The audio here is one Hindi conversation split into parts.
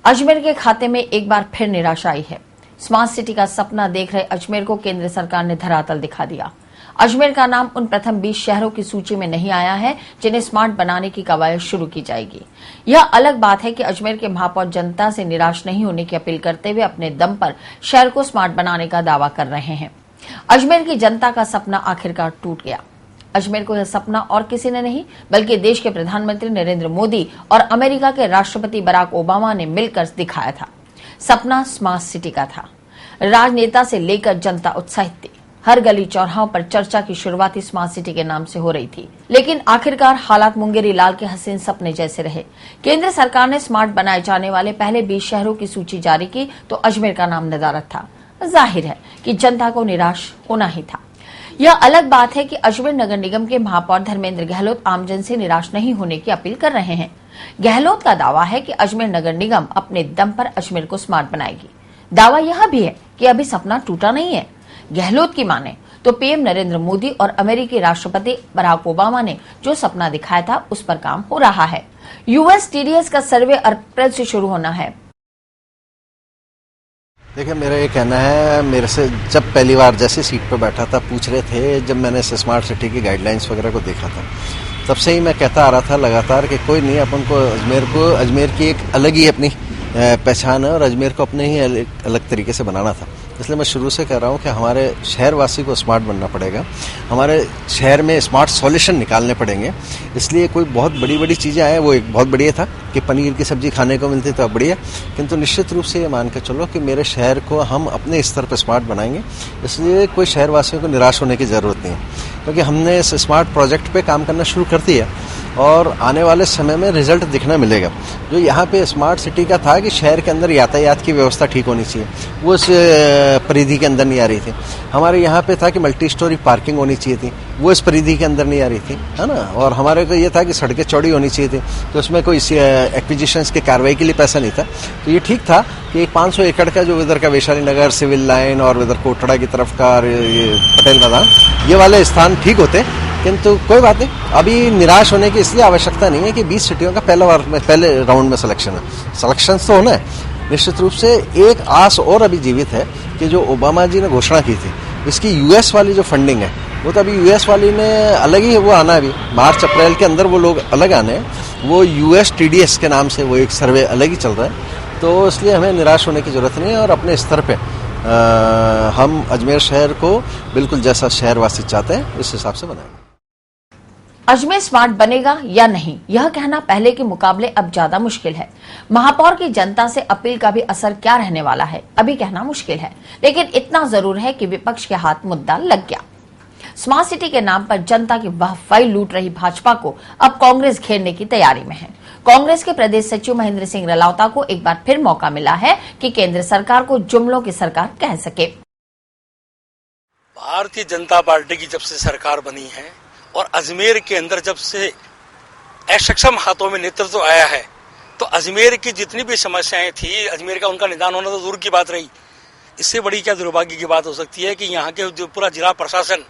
अजमेर के खाते में एक बार फिर निराशा आई है। स्मार्ट सिटी का सपना देख रहे अजमेर को केंद्र सरकार ने धरातल दिखा दिया। अजमेर का नाम उन प्रथम 20 शहरों की सूची में नहीं आया है जिन्हें स्मार्ट बनाने की कवायद शुरू की जाएगी। यह अलग बात है कि अजमेर के महापौर जनता से निराश नहीं होने की अपील करते हुए अपने दम पर शहर को स्मार्ट बनाने का दावा कर रहे हैं। अजमेर की जनता का सपना आखिरकार टूट गया। अजमेर को यह सपना और किसी ने नहीं बल्कि देश के प्रधानमंत्री नरेंद्र मोदी और अमेरिका के राष्ट्रपति बराक ओबामा ने मिलकर दिखाया था। सपना स्मार्ट सिटी का था। राजनेता से लेकर जनता उत्साहित थी। हर गली चौराहों पर चर्चा की शुरुआत स्मार्ट सिटी के नाम से हो रही थी, लेकिन आखिरकार हालात मुंगेरी लाल के हसीन सपने जैसे रहे। केंद्र सरकार ने स्मार्ट बनाए जाने वाले पहले 20 शहरों की सूची जारी की तो अजमेर का नाम नदारद था। जाहिर है कि जनता को निराश होना ही था। यह अलग बात है कि अजमेर नगर निगम के महापौर धर्मेंद्र गहलोत आमजन से निराश नहीं होने की अपील कर रहे हैं। गहलोत का दावा है कि अजमेर नगर निगम अपने दम पर अजमेर को स्मार्ट बनाएगी। दावा यह भी है कि अभी सपना टूटा नहीं है। गहलोत की माने तो पीएम नरेंद्र मोदी और अमेरिकी राष्ट्रपति बराक ओबामा ने जो सपना दिखाया था उस पर काम हो रहा है। यूएस टीडीएस का सर्वे अप्रैल से शुरू होना है। देखिए, मेरा ये कहना है, मेरे से जब पहली बार जैसे सीट पर बैठा था पूछ रहे थे, जब मैंने स्मार्ट सिटी की गाइडलाइंस वगैरह को देखा था तब से ही मैं कहता आ रहा था लगातार कि कोई नहीं, अपन को अजमेर की एक अलग ही अपनी पहचान है और अजमेर को अपने ही अलग तरीके से बनाना था। इसलिए मैं शुरू से कह रहा हूँ कि हमारे शहरवासी को स्मार्ट बनना पड़ेगा, हमारे शहर में स्मार्ट सॉल्यूशन निकालने पड़ेंगे। इसलिए कोई बहुत बड़ी बड़ी चीज़ें आए, वो एक बहुत बढ़िया था कि पनीर की सब्जी खाने को मिलती तो अब बढ़िया, किंतु निश्चित रूप से ये मान के चलो कि मेरे शहर को हम अपने स्तर पर स्मार्ट बनाएंगे। इसलिए कोई शहरवासियों को निराश होने की ज़रूरत नहीं है, क्योंकि हमने इस स्मार्ट प्रोजेक्ट पे काम करना शुरू कर दिया और आने वाले समय में रिजल्ट दिखना मिलेगा। जो यहाँ पे स्मार्ट सिटी का था कि शहर के अंदर यातायात की व्यवस्था ठीक होनी चाहिए, वो इस परिधि के अंदर नहीं आ रही थी। हमारे यहाँ पे था कि मल्टी स्टोरी पार्किंग होनी चाहिए थी, वो इस परिधि के अंदर नहीं आ रही थी, है ना। और हमारे को ये था कि सड़कें चौड़ी होनी चाहिए थी, तो उसमें कोई एक्विजिशंस की कार्रवाई के लिए पैसा नहीं था। तो ये ठीक था कि 500 एकड़ का जो इधर का वैशाली नगर, सिविल लाइन और इधर कोटड़ा की तरफ का ये पटेल मैदान, ये वाले स्थान ठीक होते, किंतु कोई बात नहीं, अभी निराश होने की इसलिए आवश्यकता नहीं है कि 20 सिटियों का पहले राउंड में सिलेक्शन है। सिलेक्शन तो होना है। निश्चित रूप से एक आस और अभी जीवित है कि जो ओबामा जी ने घोषणा की थी, इसकी यूएस वाली जो फंडिंग है, वो तो अभी यूएस वाली ने अलग ही वो आना है। अभी मार्च अप्रैल के अंदर वो लोग अलग आने हैं। वो यूएस टीडीएस के नाम से वो एक सर्वे अलग ही चल रहा है। तो इसलिए हमें निराश होने की जरूरत नहीं है और अपने स्तर पे हम अजमेर शहर को बिल्कुल जैसा शहरवासी चाहते हैं इस हिसाब से बनाएंगे। अजमेर स्मार्ट बनेगा या नहीं, यह कहना पहले के मुकाबले अब ज्यादा मुश्किल है। महापौर की जनता से अपील का भी असर क्या रहने वाला है, अभी कहना मुश्किल है, लेकिन इतना जरूर है कि विपक्ष के हाथ मुद्दा लग गया। स्मार्ट सिटी के नाम पर जनता की वाहवाही लूट रही भाजपा को अब कांग्रेस घेरने की तैयारी में है। कांग्रेस के प्रदेश सचिव महेंद्र सिंह रलावता को एक बार फिर मौका मिला है कि केंद्र सरकार को जुमलों की सरकार कह सके। भारतीय जनता पार्टी की जब से सरकार बनी है और अजमेर के अंदर जब से असक्षम हाथों में नेतृत्व आया है, तो अजमेर की जितनी भी समस्याएं थी, अजमेर का उनका निदान होना तो दूर की बात रही। इससे बड़ी क्या दुर्भाग्य की बात हो सकती है कि यहाँ के जो पूरा जिला प्रशासन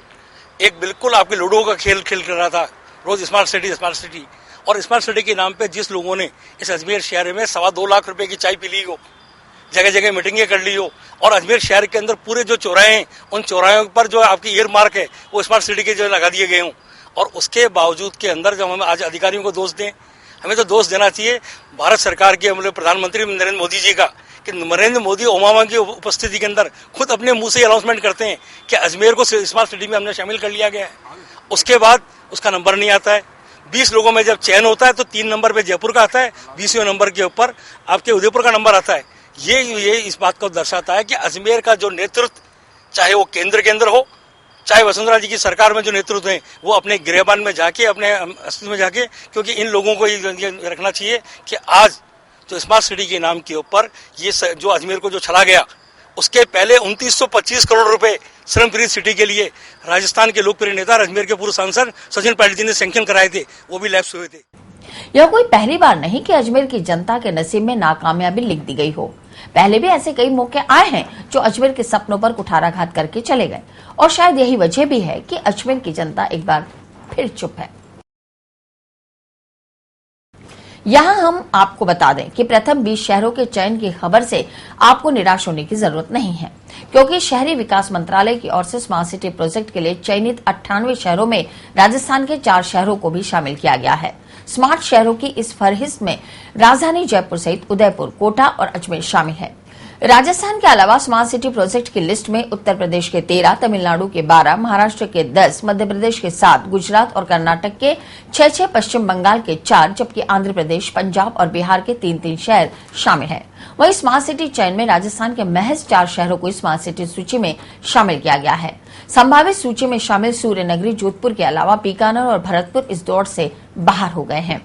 एक बिल्कुल आपके लूडो का खेल खेल कर रहा था, रोज स्मार्ट सिटी। और स्मार्ट सिटी के नाम पे जिस लोगों ने इस अजमेर शहर में 2.25 लाख रुपए की चाय पी ली हो, जगह जगह मीटिंगें कर ली हो, और अजमेर शहर के अंदर पूरे जो चौराहे हैं, उन चौराहों पर जो आपकी ईयर मार्क है वो स्मार्ट सिटी के जो लगा दिए गए हों, और उसके बावजूद के अंदर जब हम आज अधिकारियों को दोष दें, हमें तो दोष देना चाहिए भारत सरकार के मतलब प्रधानमंत्री नरेंद्र मोदी जी का, कि नरेंद्र मोदी ओबामा की उपस्थिति के अंदर खुद अपने मुंह से अनाउंसमेंट करते हैं कि अजमेर को स्मार्ट सिटी में हमने शामिल कर लिया गया है। उसके बाद उसका नंबर नहीं आता है। 20 लोगों में जब चयन होता है तो 3 नंबर पे जयपुर का आता है, 20वें नंबर के ऊपर आपके उदयपुर का नंबर आता है। ये इस बात को दर्शाता है कि अजमेर का जो नेतृत्व, चाहे वो केंद्र के अंदर हो, चाहे वसुंधरा जी की सरकार में जो नेतृत्व है, वो अपने गृहबान में जाके, अपने अस्तित्व में जाके, क्योंकि इन लोगों को ये रखना चाहिए कि आज जो स्मार्ट सिटी के नाम के ऊपर ये जो अजमेर को जो छला गया, उसके पहले 2925 करोड़ रुपए श्रम फ्री सिटी के लिए राजस्थान के लोकप्रिय नेता अजमेर के पूर्व सांसद सचिन पायलट जी ने सैंक्शन कराए थे, वो भी लैप्स हुए थे। यह कोई पहली बार नहीं कि अजमेर की जनता के नसीब में नाकामयाबी लिख दी गई हो। पहले भी ऐसे कई मौके आए हैं जो अजमेर के सपनों पर कुठाराघात करके चले गए, और शायद यही वजह भी है कि अजमेर की जनता एक बार फिर चुप है। यहाँ हम आपको बता दें कि प्रथम 20 शहरों के चयन की खबर से आपको निराश होने की जरूरत नहीं है, क्योंकि शहरी विकास मंत्रालय की ओर से स्मार्ट सिटी प्रोजेक्ट के लिए चयनित 98 शहरों में राजस्थान के 4 शहरों को भी शामिल किया गया है। स्मार्ट शहरों की इस फहरिस्त में राजधानी जयपुर सहित उदयपुर, कोटा और अजमेर शामिल है। राजस्थान के अलावा स्मार्ट सिटी प्रोजेक्ट की लिस्ट में उत्तर प्रदेश के 13, तमिलनाडु के 12, महाराष्ट्र के 10, मध्य प्रदेश के 7, गुजरात और कर्नाटक के 6, पश्चिम बंगाल के 4, जबकि आंध्र प्रदेश, पंजाब और बिहार के 3 शहर शामिल हैं। वहीं स्मार्ट सिटी चयन में राजस्थान के महज 4 शहरों को स्मार्ट सिटी सूची में शामिल किया गया है। संभावित सूची में शामिल सूर्यनगरी, जोधपुर के अलावा बीकानेर और भरतपुर इस दौड़ से बाहर हो गए हैं।